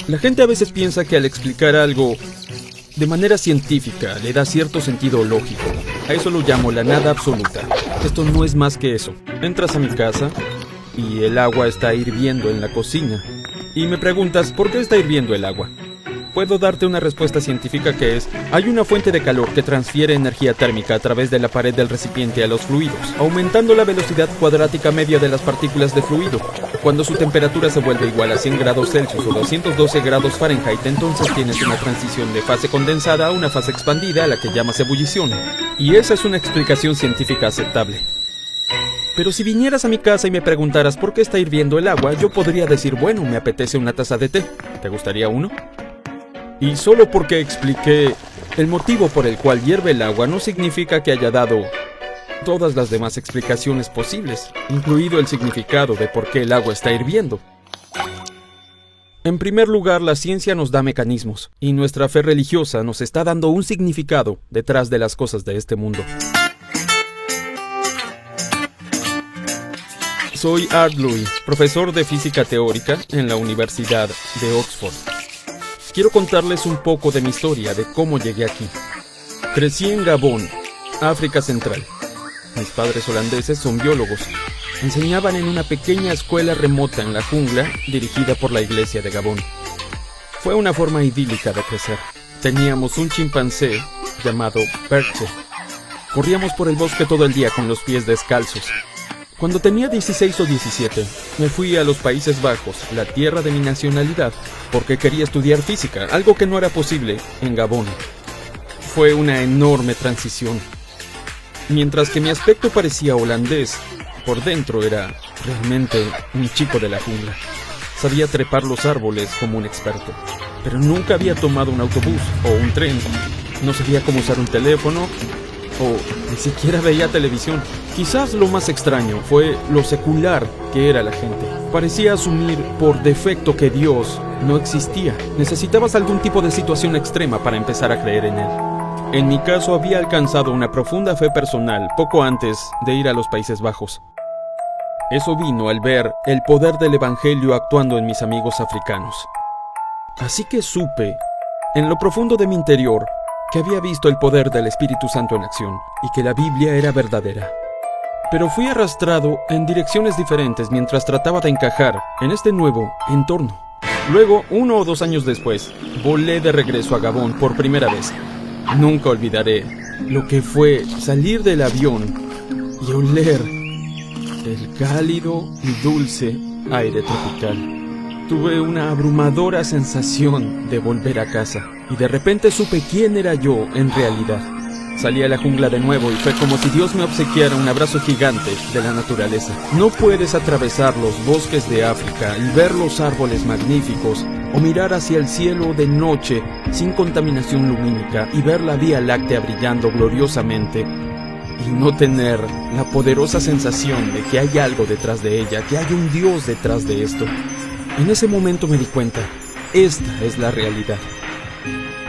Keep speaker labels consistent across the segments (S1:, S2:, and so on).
S1: La gente a veces piensa que al explicar algo de manera científica le da cierto sentido lógico. A eso lo llamo la nada absoluta. Esto no es más que eso. Entras a mi casa y el agua está hirviendo en la cocina. Y me preguntas, ¿por qué está hirviendo el agua? Puedo darte una respuesta científica que es: hay una fuente de calor que transfiere energía térmica a través de la pared del recipiente a los fluidos, aumentando la velocidad cuadrática media de las partículas de fluido. Cuando su temperatura se vuelve igual a 100 grados Celsius o 212 grados Fahrenheit, entonces tienes una transición de fase condensada a una fase expandida, a la que llamas ebullición. Y esa es una explicación científica aceptable. Pero si vinieras a mi casa y me preguntaras por qué está hirviendo el agua, yo podría decir, bueno, me apetece una taza de té. ¿Te gustaría uno? Y solo porque expliqué el motivo por el cual hierve el agua no significa que haya dado todas las demás explicaciones posibles, incluido el significado de por qué el agua está hirviendo. En primer lugar, la ciencia nos da mecanismos, y nuestra fe religiosa nos está dando un significado detrás de las cosas de este mundo. Soy Art Louis, profesor de física teórica en la Universidad de Oxford. Quiero contarles un poco de mi historia, de cómo llegué aquí. Crecí en Gabón, África Central. Mis padres holandeses son biólogos. Enseñaban en una pequeña escuela remota en la jungla, dirigida por la iglesia de Gabón. Fue una forma idílica de crecer. Teníamos un chimpancé llamado Perche. Corríamos por el bosque todo el día con los pies descalzos. Cuando tenía 16 o 17, me fui a los Países Bajos, la tierra de mi nacionalidad, porque quería estudiar física, algo que no era posible en Gabón. Fue una enorme transición. Mientras que mi aspecto parecía holandés, por dentro era realmente un chico de la jungla. Sabía trepar los árboles como un experto, pero nunca había tomado un autobús o un tren. No sabía cómo usar un teléfono, o ni siquiera veía televisión. Quizás lo más extraño fue lo secular que era la gente. Parecía asumir por defecto que Dios no existía. Necesitabas algún tipo de situación extrema para empezar a creer en él. En mi caso, había alcanzado una profunda fe personal poco antes de ir a los Países Bajos. Eso vino al ver el poder del evangelio actuando en mis amigos africanos. Así que supe, en lo profundo de mi interior, que había visto el poder del Espíritu Santo en acción y que la Biblia era verdadera. Pero fui arrastrado en direcciones diferentes mientras trataba de encajar en este nuevo entorno. Luego, 1 o 2 años después, volé de regreso a Gabón por primera vez. Nunca olvidaré lo que fue salir del avión y oler el cálido y dulce aire tropical. Tuve una abrumadora sensación de volver a casa, y de repente supe quién era yo en realidad. Salí a la jungla de nuevo y fue como si Dios me obsequiara un abrazo gigante de la naturaleza. No puedes atravesar los bosques de África y ver los árboles magníficos, o mirar hacia el cielo de noche sin contaminación lumínica y ver la Vía Láctea brillando gloriosamente, y no tener la poderosa sensación de que hay algo detrás de ella, que hay un Dios detrás de esto. En ese momento me di cuenta, esta es la realidad.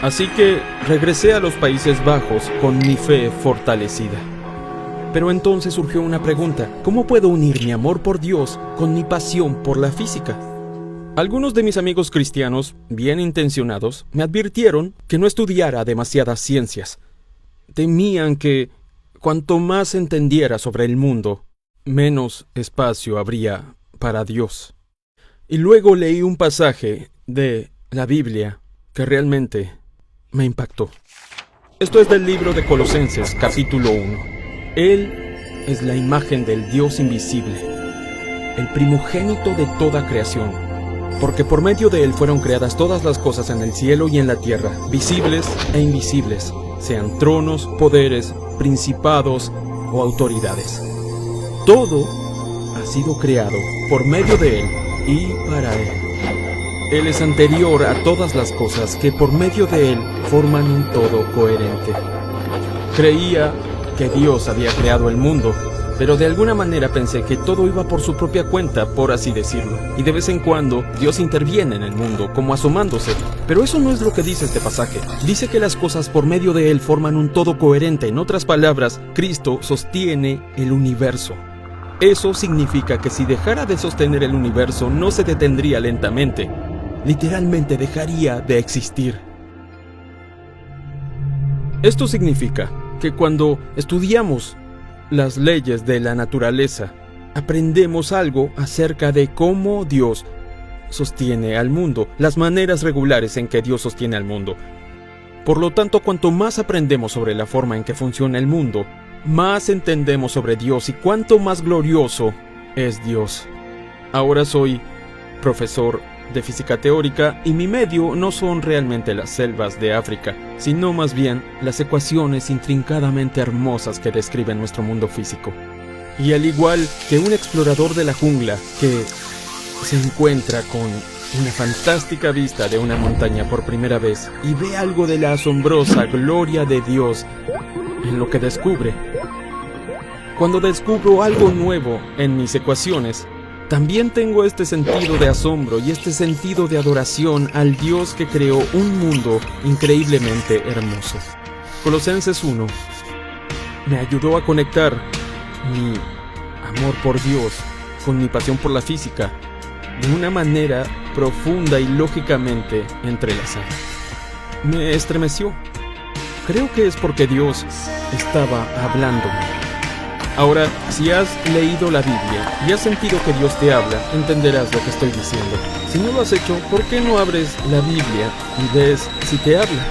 S1: Así que regresé a los Países Bajos con mi fe fortalecida. Pero entonces surgió una pregunta: ¿cómo puedo unir mi amor por Dios con mi pasión por la física? Algunos de mis amigos cristianos, bien intencionados, me advirtieron que no estudiara demasiadas ciencias. Temían que, cuanto más entendiera sobre el mundo, menos espacio habría para Dios. Y luego leí un pasaje de la Biblia que realmente me impactó. Esto es del libro de Colosenses, capítulo 1. Él es la imagen del Dios invisible, el primogénito de toda creación, porque por medio de él fueron creadas todas las cosas en el cielo y en la tierra, visibles e invisibles, sean tronos, poderes, principados o autoridades. Todo ha sido creado por medio de él y para él. Él es anterior a todas las cosas que por medio de él forman un todo coherente. Creía que Dios había creado el mundo, pero de alguna manera pensé que todo iba por su propia cuenta, por así decirlo. Y de vez en cuando Dios interviene en el mundo, como asomándose. Pero eso no es lo que dice este pasaje. Dice que las cosas por medio de él forman un todo coherente. En otras palabras, Cristo sostiene el universo. Eso significa que si dejara de sostener el universo, no se detendría lentamente. literalmente dejaría de existir. Esto significa que cuando estudiamos las leyes de la naturaleza, aprendemos algo acerca de cómo Dios sostiene al mundo, las maneras regulares en que Dios sostiene al mundo. Por lo tanto, cuanto más aprendemos sobre la forma en que funciona el mundo, más entendemos sobre Dios y cuánto más glorioso es Dios. Ahora soy profesor de física teórica y mi medio no son realmente las selvas de África, sino más bien las ecuaciones intrincadamente hermosas que describen nuestro mundo físico. Y al igual que un explorador de la jungla que se encuentra con una fantástica vista de una montaña por primera vez y ve algo de la asombrosa gloria de Dios en lo que descubre, cuando descubro algo nuevo en mis ecuaciones, también tengo este sentido de asombro y este sentido de adoración al Dios que creó un mundo increíblemente hermoso. Colosenses 1 me ayudó a conectar mi amor por Dios con mi pasión por la física de una manera profunda y lógicamente entrelazada. Me estremeció. Creo que es porque Dios estaba hablándome. Ahora, si has leído la Biblia y has sentido que Dios te habla, entenderás lo que estoy diciendo. Si no lo has hecho, ¿por qué no abres la Biblia y ves si te habla?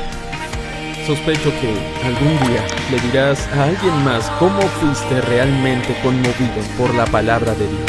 S1: Sospecho que algún día le dirás a alguien más cómo fuiste realmente conmovido por la palabra de Dios.